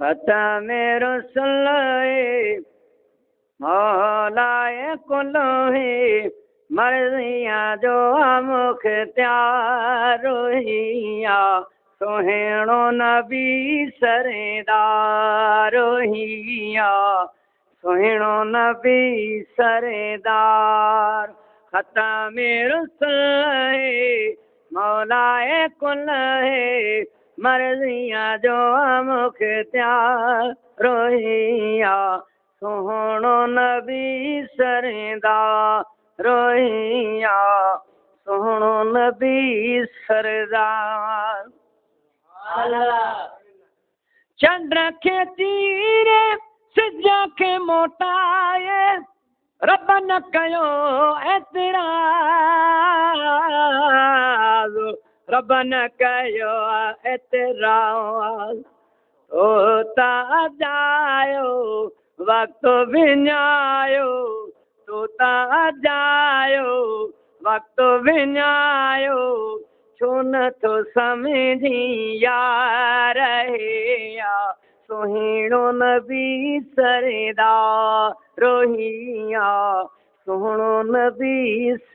खत्म रसूल मौलाए कुल ही मर्जियां जो मुख्तियार हिया सोहेणो नबी सरदार हिया सोहेणो नबी सरदार खत्म रसूल मौलाए कुल है मर्जियां जो मुख्तियार हिया सोहणो नबी सरदार हिया सोहणो नबी सरदार चंद्र के तीरे सिज के मोटाए रब न कयो एतराज रब न कयो एतराज तो ता जायो वक्त विञायो तो ता जायो वक्त विञायो छो न तो समझी यार या सोहेणो नबी सरदार रोहिया सोहणो नबी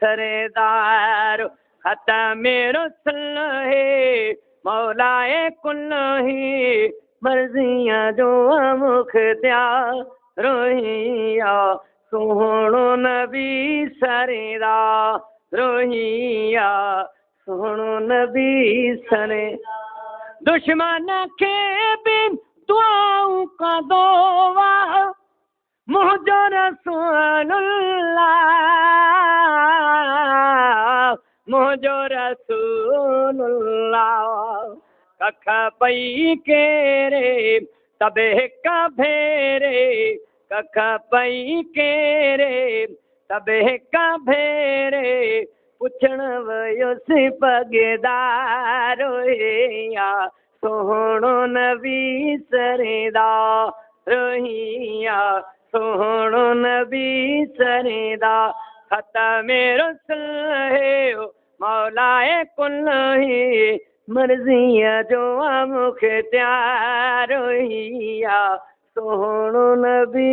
सरदार खत्म रसूल है मौलाए कुल ही मर्जियां जो मुख्तियार रोहिया सोहणो नबी सरदार रोहिया सोहणो नबी सरे दुश्मन के बिन दुआओं का दोवा मुझो रसूलुल्लाह मुझो रसूलुल्लाह कख पई केरे तबे का भेरे कख पई केरे तबे का भेरे पुछण वयो से पगदार या सोहणो नबी सरदार रोहिया सोहणो नबी सरदार खत्म रसूल है मौलाए कुल ही मर्जियां जो मुख्तियार हिया सोहणो नबी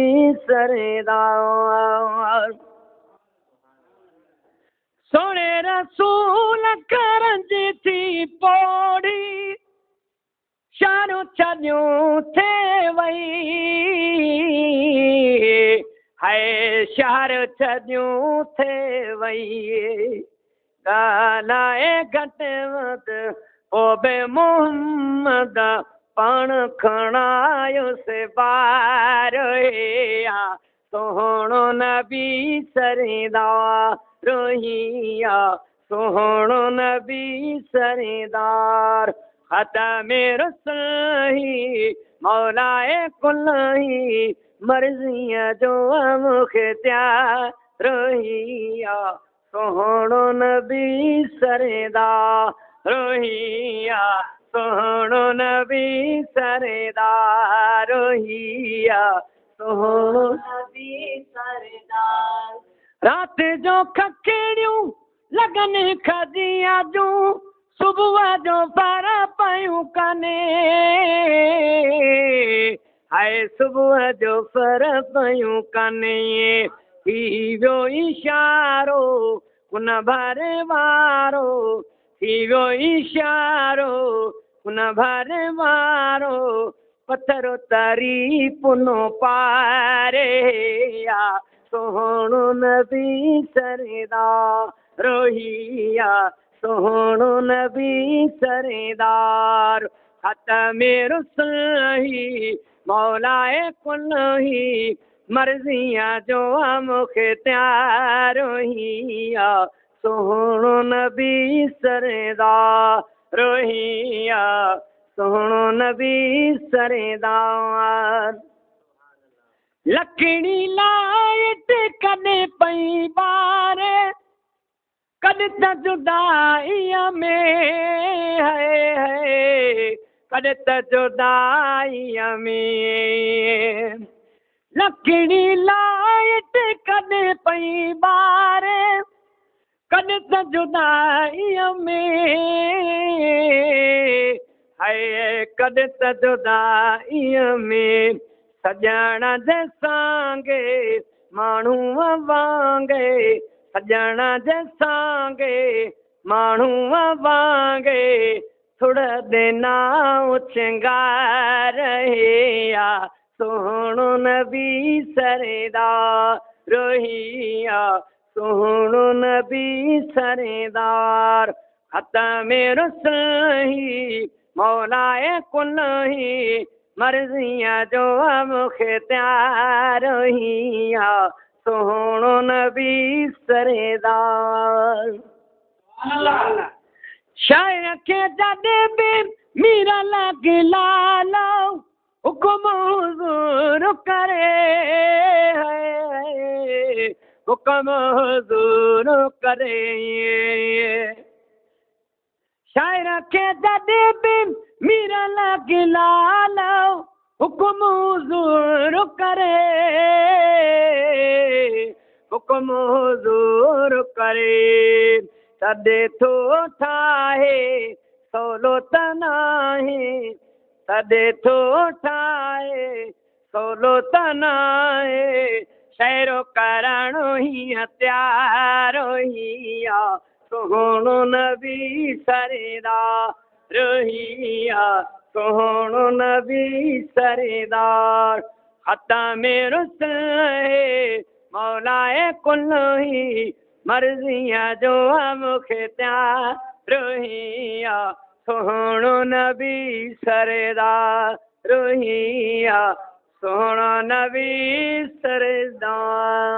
सरदार सोने रसूल करंजी थी पौड़ी शारो छॾियूं थे वई हाय शहर छॾियूं थे वई ॻाल्हाए घटि वधि पोइ बि मोहम्मद पाण खणायो से बार या सोहणो नबी सरदार रोहिया सोहणो नबी सरदार खत्म रसूल ही मौलाए कुल ही मर्जियां जो मुख्तियार रोहिया सोहणो नबी सरदार रोहिया सोहणो नबी सरदार रोहिया सोहणो नबी सरदार रात जो खकड़ियूं लगन खदिया जो सुबह जो पर पयूं कने हाय सुबह जो पर पयूं कने थी वियो इशारो कुन भरे वारो थी वियो इशारो कुन भरे वारो पत्थरो तरी पुनो पारे या सोहणो नबी सरदार रोहिया सोहणो नबी सरदार खत्म रसूल ही मौलाए कुल ही मर्जियां जो मुख्तियार हिया सोहणो नबी सरदार रोहिया सोहणो नबी सरदार लकड़ी लाइट कॾहिं पई ॿारे कॾहिं त जुदाईअ में है कॾहिं त जुदाईअ में लकड़ी लाइट कॾहिं पई ॿारे कॾहिं त जुदाईअ में है कॾहिं त जुदाईअ में सॼण जे सांगे माण्हू वांगे सॼण जे सांगे माण्हू वांगे थोड़ा देना चिंगारिया सोहणो नबी सरेदार रोहिया सोहणो नबी सरेदार ख़त्म रुसही मौलाए कुलही मर्ज़िया जो मूंखे त्यार हिया सोहणो नबी सरेदार शायर के जॾहिं बि मीर लॻी लालो हुकुम हुज़ूर करे हुकुम हुज़ूर करे शायर के जॾहिं बि मीर लॻी लालो हुकुम हुज़ूर करे हुकुम हुज़ूर करे तॾे थो ठाहे सवलो त नाहे तॾे थो ठाहे सवलो त नाहे शेरो करणो हीअं त्यारो हीअ सोहणो नबी सरेदार हिया सोहणो नबी सरेदार ख़त्म रुसहे मौलाए कुलही मर्ज़िया जो मूंखे त्यार हिया सोहणो नबी सरेदार हिया सोहणो नबी सरेदार